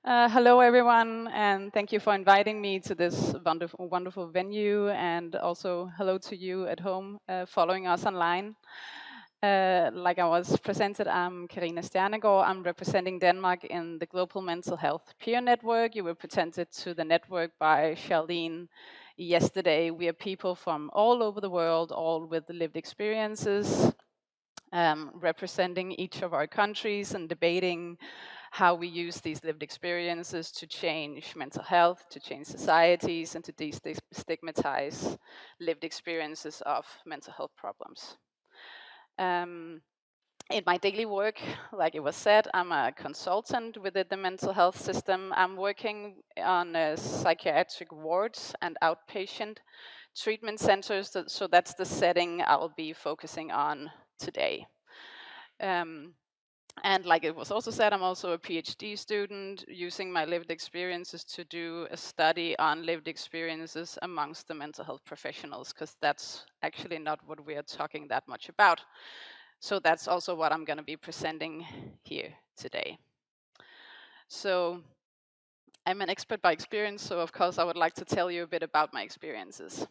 Hello, everyone, and thank you for inviting me to this wonderful, wonderful venue. And also, hello to you at home following us online. Like I was presented, I'm Karina Stjernegaard. I'm representing Denmark in the Global Mental Health Peer Network. You were presented to the network by Charlene yesterday. We are people from all over the world, all with lived experiences, representing each of our countries and debating how we use these lived experiences to change mental health, to change societies, and to destigmatize lived experiences of mental health problems. Um, in my daily work, like it was said, I'm a consultant within the mental health system. I'm working on psychiatric wards and outpatient treatment centers, so that's the setting I'll be focusing on today. Um, and like it was also said, I'm also a PhD student using my lived experiences to do a study on lived experiences amongst the mental health professionals, because that's actually not what we are talking that much about. So that's also what I'm going to be presenting here today. So I'm an expert by experience, so of course I would like to tell you a bit about my experiences.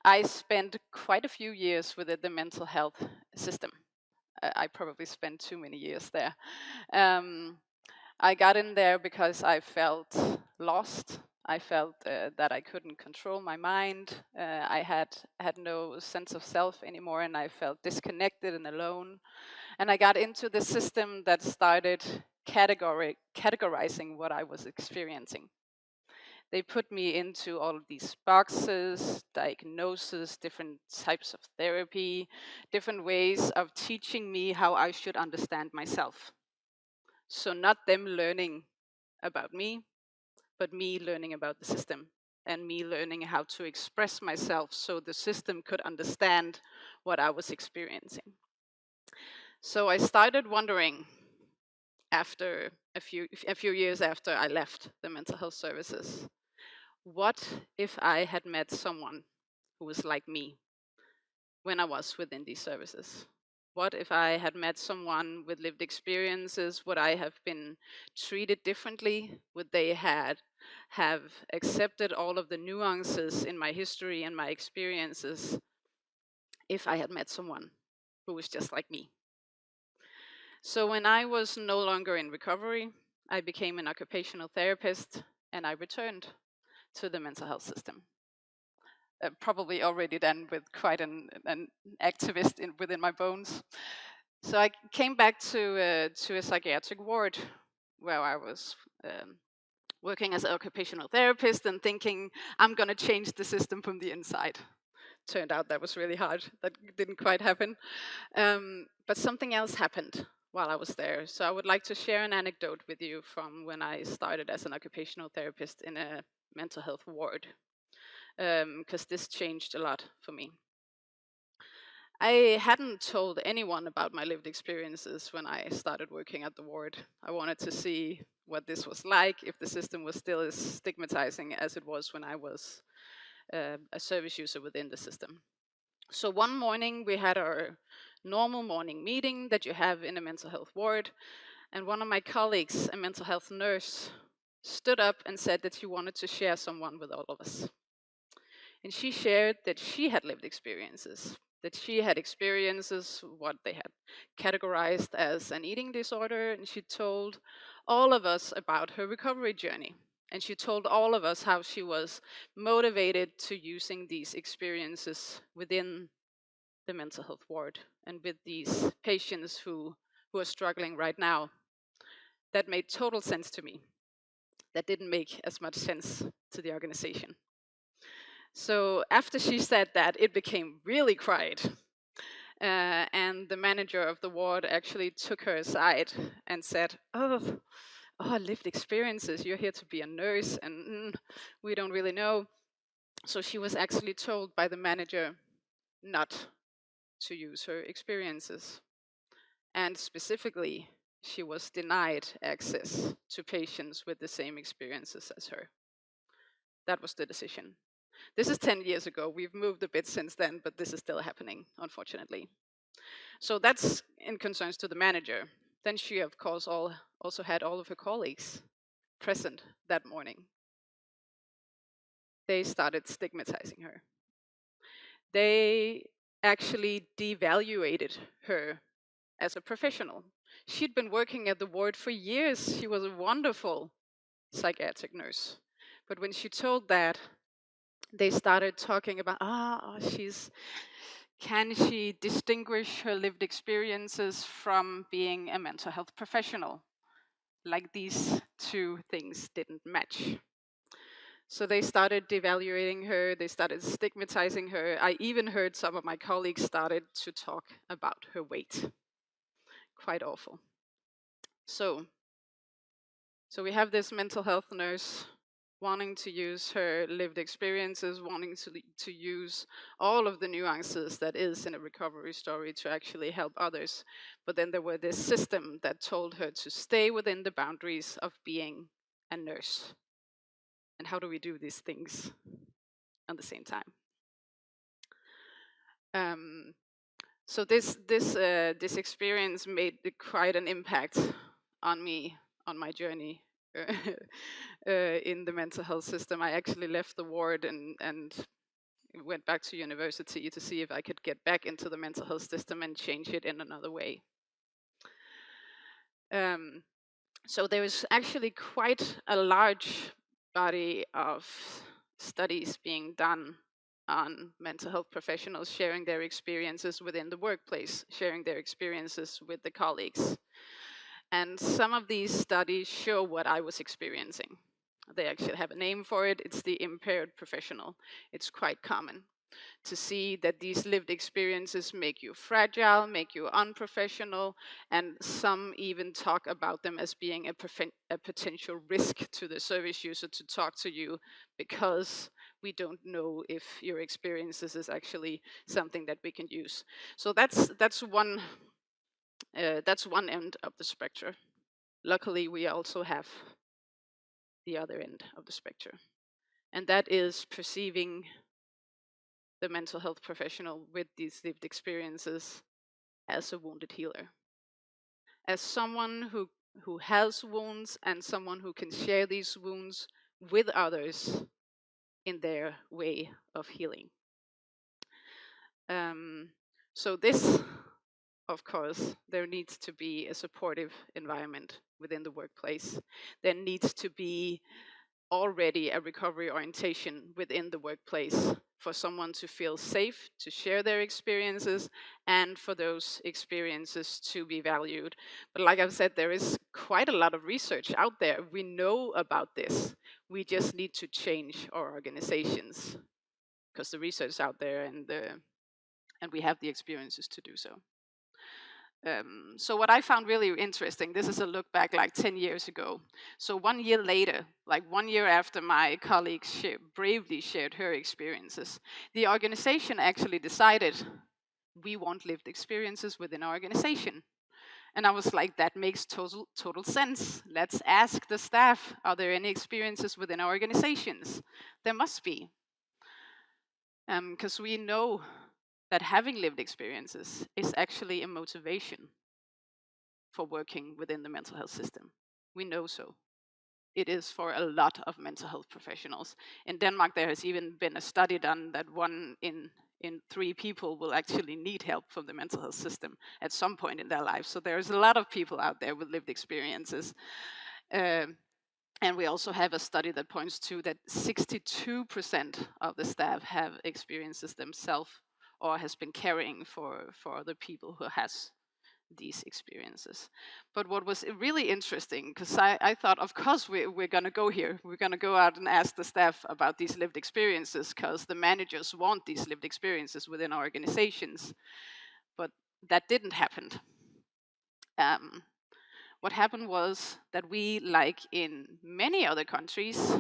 I spent quite a few years within the mental health system. I probably spent too many years there. Um, I got in there because I felt lost. I felt that I couldn't control my mind. I had no sense of self anymore, and I felt disconnected and alone. And I got into the system that started categorizing what I was experiencing. They put me into all of these boxes, diagnosis, different types of therapy, different ways of teaching me how I should understand myself. So, not them learning about me, but me learning about the system and me learning how to express myself so the system could understand what I was experiencing. So, I started wondering after a few years after I left the mental health services, what if I had met someone who was like me when I was within these services? What if I had met someone with lived experiences? Would I have been treated differently? Would they have accepted all of the nuances in my history and my experiences if I had met someone who was just like me? So when I was no longer in recovery, I became an occupational therapist and I returned to the mental health system. Probably already then with quite an activist within my bones. So I came back to a psychiatric ward where I was working as an occupational therapist and thinking I'm going to change the system from the inside. Turned out that was really hard. That didn't quite happen. But something else happened while I was there. So I would like to share an anecdote with you from when I started as an occupational therapist in a mental health ward, because this changed a lot for me. I hadn't told anyone about my lived experiences when I started working at the ward. I wanted to see what this was like, if the system was still as stigmatizing as it was when I was a service user within the system. So one morning we had our normal morning meeting that you have in a mental health ward, and one of my colleagues, a mental health nurse, stood up and said that she wanted to share someone with all of us. And she shared that she had lived experiences, that she had experiences what they had categorized as an eating disorder, and she told all of us about her recovery journey. And she told all of us how she was motivated to using these experiences within the mental health ward and with these patients who are struggling right now. That made total sense to me. That didn't make as much sense to the organization. So after she said that, it became really quiet. And the manager of the ward actually took her aside and said, oh, lived experiences. You're here to be a nurse, and we don't really know. So she was actually told by the manager not to use her experiences. And specifically, she was denied access to patients with the same experiences as her. That was the decision. This is 10 years ago. We've moved a bit since then, but this is still happening, unfortunately. So that's in concerns to the manager. Then she, of course, also had all of her colleagues present that morning, they started stigmatizing her. They actually devaluated her as a professional. She'd been working at the ward for years. She was a wonderful psychiatric nurse. But when she told that, they started talking about, can she distinguish her lived experiences from being a mental health professional? Like these two things didn't match. So they started devaluating her, they started stigmatizing her. I even heard some of my colleagues started to talk about her weight. Quite awful. So we have this mental health nurse wanting to use her lived experiences, wanting to use all of the nuances that is in a recovery story to actually help others. But then there were this system that told her to stay within the boundaries of being a nurse. And how do we do these things at the same time? So this experience made quite an impact on me, on my journey in the mental health system. I actually left the ward and went back to university to see if I could get back into the mental health system and change it in another way. So there is actually quite a large body of studies being done on mental health professionals sharing their experiences within the workplace, sharing their experiences with the colleagues. And some of these studies show what I was experiencing. They actually have a name for it. It's the impaired professional. It's quite common to see that these lived experiences make you fragile, make you unprofessional, and some even talk about them as being a potential risk to the service user to talk to you, because we don't know if your experiences is actually something that we can use. So that's one end of the spectrum. Luckily, we also have the other end of the spectrum, and that is perceiving the mental health professional with these lived experiences as a wounded healer, as someone who has wounds and someone who can share these wounds with others in their way of healing. So this, of course, there needs to be a supportive environment within the workplace. There needs to be already a recovery orientation within the workplace for someone to feel safe to share their experiences and for those experiences to be valued. But like I've said, there is quite a lot of research out there. We know about this. We just need to change our organizations because the research is out there, and we have the experiences to do so. So what I found really interesting, this is a look back like 10 years ago. So 1 year later, like 1 year after my colleague bravely shared her experiences, the organization actually decided we want lived experiences within our organization. And I was like, that makes total sense. Let's ask the staff, are there any experiences within our organizations? There must be. Because we know that having lived experiences is actually a motivation for working within the mental health system. We know so. It is for a lot of mental health professionals. In Denmark, there has even been a study done that 1 in 3 people will actually need help from the mental health system at some point in their life. So there's a lot of people out there with lived experiences. And we also have a study that points to that 62% of the staff have experiences themselves or has been caring for other people who has these experiences. But what was really interesting, because I thought, of course, we're going to go here. We're going to go out and ask the staff about these lived experiences because the managers want these lived experiences within our organizations. But that didn't happen. What happened was that we, like in many other countries,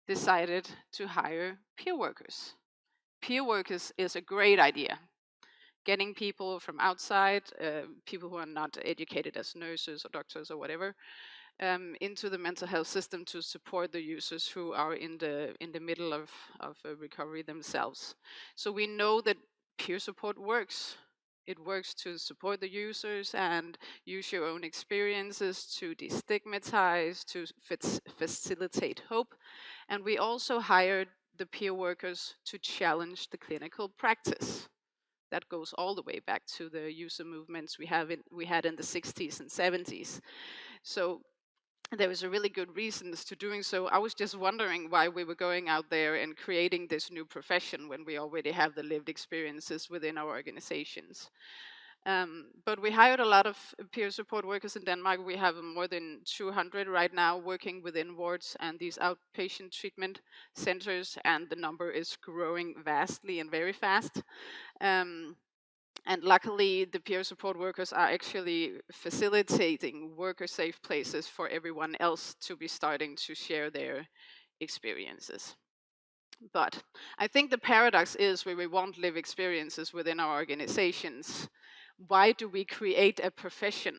decided to hire peer workers. Peer workers is a great idea. Getting people from outside, people who are not educated as nurses or doctors or whatever, into the mental health system to support the users who are in the middle of recovery themselves. So we know that peer support works. it works to support the users and use your own experiences to destigmatize, to facilitate hope. And we also hired the peer workers to challenge the clinical practice. That goes all the way back to the user movements we had in the 60s and 70s. So there was a really good reasons to doing so. I was just wondering why we were going out there and creating this new profession when we already have the lived experiences within our organizations. But we hired a lot of peer support workers in Denmark. We have more than 200 right now working within wards and these outpatient treatment centers, and the number is growing vastly and very fast. And luckily, the peer support workers are actually facilitating worker-safe places for everyone else to be starting to share their experiences. But I think the paradox is where we want live experiences within our organizations. Why do we create a profession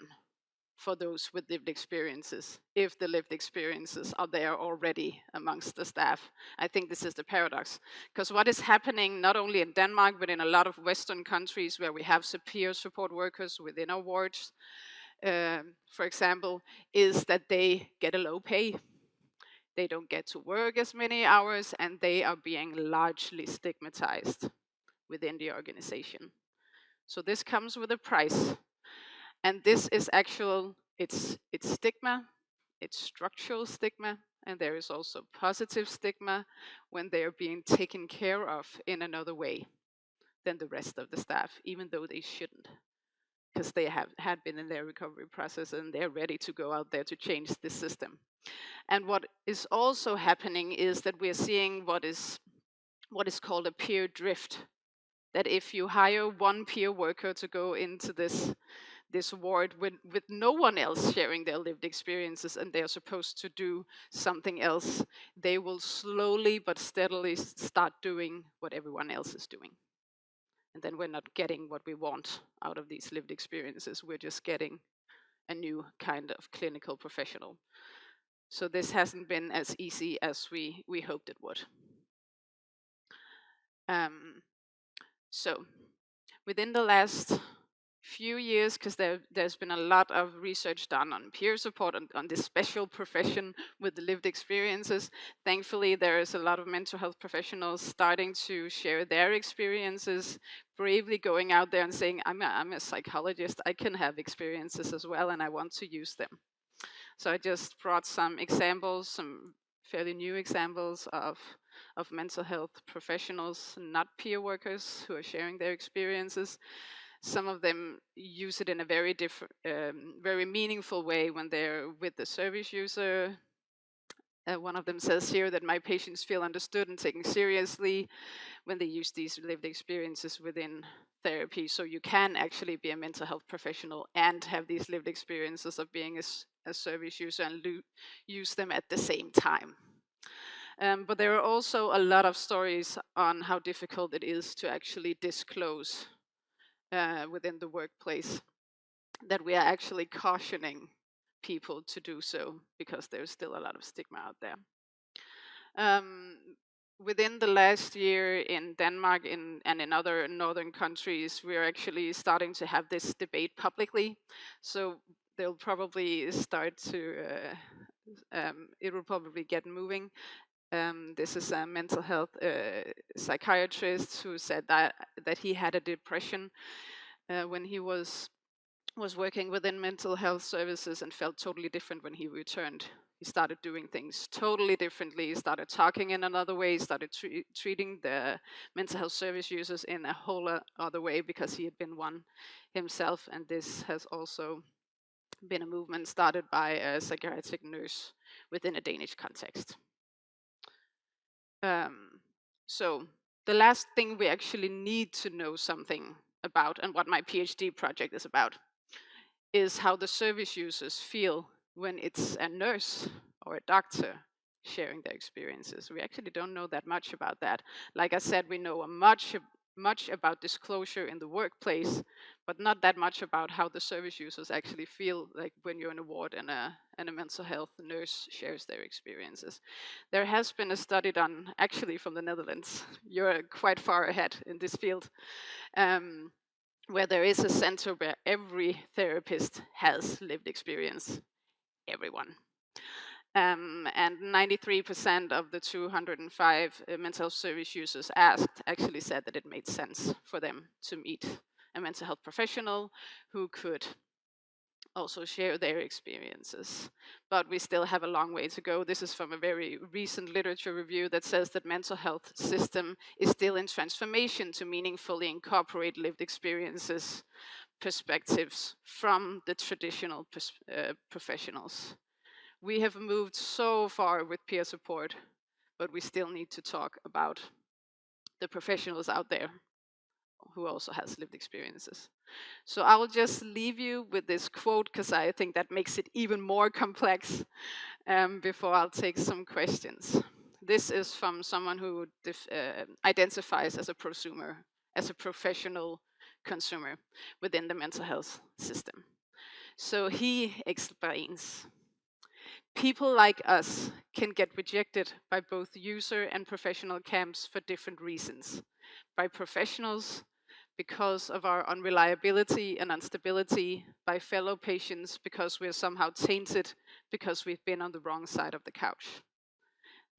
for those with lived experiences if the lived experiences are there already amongst the staff? I think this is the paradox, because what is happening not only in Denmark but in a lot of Western countries where we have peer support workers within our wards, for example, is that they get a low pay. They don't get to work as many hours, and they are being largely stigmatized within the organization. So this comes with a price. And this is it's stigma, it's structural stigma, and there is also positive stigma when they are being taken care of in another way than the rest of the staff, even though they shouldn't, because they had been in their recovery process and they're ready to go out there to change this system. And what is also happening is that we're seeing what is called a peer drift. That if you hire one peer worker to go into this ward with no one else sharing their lived experiences and they're supposed to do something else, they will slowly but steadily start doing what everyone else is doing. And then we're not getting what we want out of these lived experiences. We're just getting a new kind of clinical professional. So this hasn't been as easy as we hoped it would. So within the last few years, because there's been a lot of research done on peer support on this special profession with the lived experiences. Thankfully, there is a lot of mental health professionals starting to share their experiences, bravely going out there and saying, I'm a psychologist, I can have experiences as well, and I want to use them. So I just brought some examples, some fairly new examples of mental health professionals, not peer workers, who are sharing their experiences. Some of them use it in a very different, very meaningful way when they're with the service user. One of them says here that my patients feel understood and taken seriously when they use these lived experiences within therapy. So you can actually be a mental health professional and have these lived experiences of being a service user and use them at the same time. But there are also a lot of stories on how difficult it is to actually disclose within the workplace, that we are actually cautioning people to do so because there's still a lot of stigma out there. Within the last year in Denmark and in other northern countries, we're actually starting to have this debate publicly. So they'll probably start to, it will probably get moving. This is a mental health psychiatrist who said that he had a depression when he was working within mental health services and felt totally different when he returned. He started doing things totally differently. He started talking in another way. He started treating the mental health service users in a whole other way because he had been one himself. And this has also been a movement started by a psychiatric nurse within a Danish context. So the last thing we actually need to know something about, and what my PhD project is about, is how the service users feel when it's a nurse or a doctor sharing their experiences. We actually don't know that much about that. Like I said, we know much about disclosure in the workplace, but not that much about how the service users actually feel like when you're in a ward and a mental health nurse shares their experiences. There has been a study done, actually from the Netherlands. You're quite far ahead in this field. where there is a center where every therapist has lived experience, everyone. And 93% of the 205 mental health service users asked actually said that it made sense for them to meet a mental health professional who could also share their experiences. But we still have a long way to go. This is from a very recent literature review that says that mental health system is still in transformation to meaningfully incorporate lived experiences, perspectives from the traditional professionals. We have moved so far with peer support, but we still need to talk about the professionals out there who also has lived experiences. So I will just leave you with this quote because I think that makes it even more complex before I'll take some questions. This is from someone who identifies as a prosumer, as a professional consumer within the mental health system. So he explains, people like us can get rejected by both user and professional camps for different reasons. By professionals, because of our unreliability and instability, by fellow patients because we're somehow tainted because we've been on the wrong side of the couch.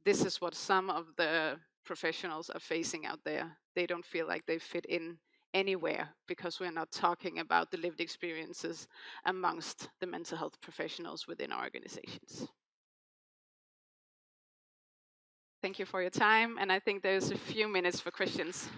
This is what some of the professionals are facing out there. They don't feel like they fit in anywhere because we're not talking about the lived experiences amongst the mental health professionals within our organizations. Thank you for your time, and I think there's a few minutes for questions.